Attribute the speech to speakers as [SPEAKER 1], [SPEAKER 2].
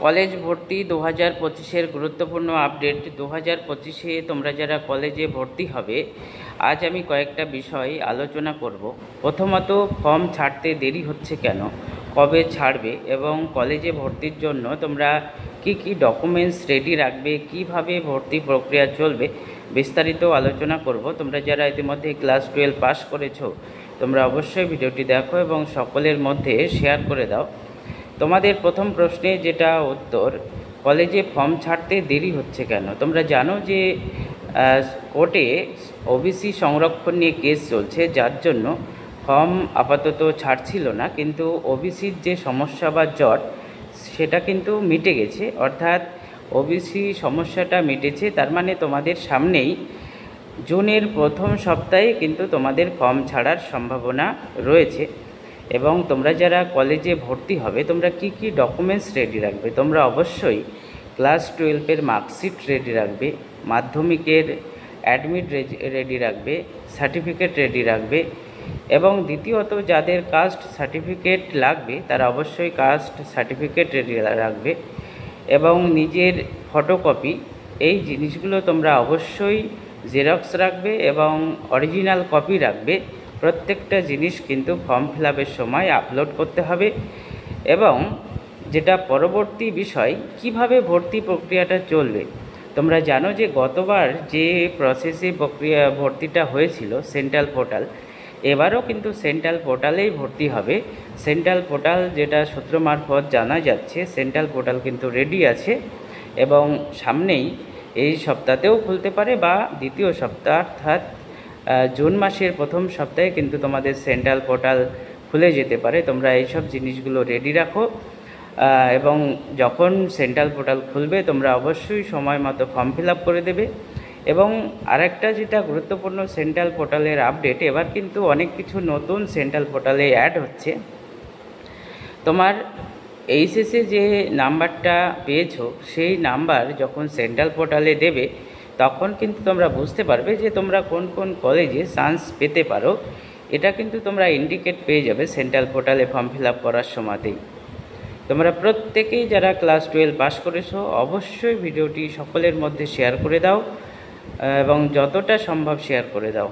[SPEAKER 1] College ভর্তি 2025-এর গুরুত্বপূর্ণ update. 2025-এ তোমরা যারা কলেজে ভর্তি হবে, আজ আমি কয়েকটা বিষয় আলোচনা করব। প্রথমত, ফর্ম ছাড়তে দেরি হচ্ছে কেন, কবে ছাড়বে এবং কলেজে ভর্তির জন্য তোমরা কি কি ডকুমেন্টস রেডি রাখবে, কিভাবে ভর্তি প্রক্রিয়া চলবে, বিস্তারিত আলোচনা করব। তোমরা যারা ইতিমধ্যে ক্লাস 12 পাস করেছো, তোমরা অবশ্যই ভিডিওটি দেখো এবং সকলের মধ্যে শেয়ার করে দাও। তোমাদের প্রথম প্রশ্নে যেটা উত্তর, কলেজে ফর্ম ছাড়তে দেরি হচ্ছে কেন। তোমরা জানো যে কোর্টে ওবিসি সংরক্ষণ নিয়ে কেস চলছে, যার জন্য ফর্ম আপাতত ছাড়ছিল না, কিন্তু ওবিসির যে সমস্যা বা জট সেটা কিন্তু মিটে গেছে, অর্থাৎ ওবিসি সমস্যাটা মিটেছে। তার মানে তোমাদের সামনেই জুনের প্রথম সপ্তাহে কিন্তু তোমাদের ফর্ম ছাড়ার সম্ভাবনা রয়েছে। এবং তোমরা যারা কলেজে ভর্তি হবে, তোমরা কি কি ডকুমেন্টস রেডি রাখবে। তোমরা অবশ্যই ক্লাস 12-এর মার্কশিট রেডি রাখবে, মাধ্যমিকের অ্যাডমিট রেডি রাখবে, সার্টিফিকেট রেডি রাখবে এবং দ্বিতীয়ত যাদের কাস্ট সার্টিফিকেট লাগবে তারা অবশ্যই কাস্ট সার্টিফিকেট রেডি রাখবে এবং নিজের ফটোকপি, এই জিনিসগুলো তোমরা অবশ্যই জেরক্স রাখবে এবং অরিজিনাল কপি রাখবে। প্রত্যেকটা জিনিস কিন্তু ফর্ম ফিল আপের সময় আপলোড করতে হবে। এবং যেটা পরবর্তী বিষয়, কিভাবে ভর্তি প্রক্রিয়াটা চলবে। তোমরা জানো যে গতবার যে প্রসেসে ভর্তিটা হয়েছিল সেন্ট্রাল পোর্টাল, এবারও কিন্তু সেন্ট্রাল পোর্টালেই ভর্তি হবে। সেন্ট্রাল পোর্টাল যেটা সূত্র মারফত জানা যাচ্ছে, সেন্ট্রাল পোর্টাল কিন্তু রেডি আছে এবং সামনেই এই সপ্তাহতেও খুলতে পারে বা দ্বিতীয় সপ্তাহ অর্থাৎ জুন মাসের প্রথম সপ্তাহে কিন্তু তোমাদের সেন্ট্রাল পোর্টাল খুলে যেতে পারে। তোমরা এইসব জিনিসগুলো রেডি রাখো এবং যখন সেন্ট্রাল পোর্টাল খুলবে তোমরা অবশ্যই সময় মতো ফর্ম ফিল আপ করে দেবে। এবং আরেকটা যেটা গুরুত্বপূর্ণ সেন্ট্রাল পোর্টালের আপডেট, এবার কিন্তু অনেক কিছু নতুন সেন্ট্রাল পোর্টালে অ্যাড হচ্ছে। তোমার এইচএসে যে নাম্বারটা পেয়েছো, সেই নাম্বার যখন সেন্ট্রাল পোর্টালে দেবে তখন কিন্তু তোমরা বুঝতে পারবে যে তোমরা কোন কোন কলেজে চান্স পেতে পারো। এটা কিন্তু তোমরা ইন্ডিকেট পেয়ে যাবে সেন্ট্রাল পোর্টালে ফর্ম ফিল আপ করার সময়তেই। তোমরা প্রত্যেকেই যারা ক্লাস 12 পাস করেছো অবশ্যই ভিডিওটি সকলের মধ্যে শেয়ার করে দাও এবং যতটা সম্ভব শেয়ার করে দাও।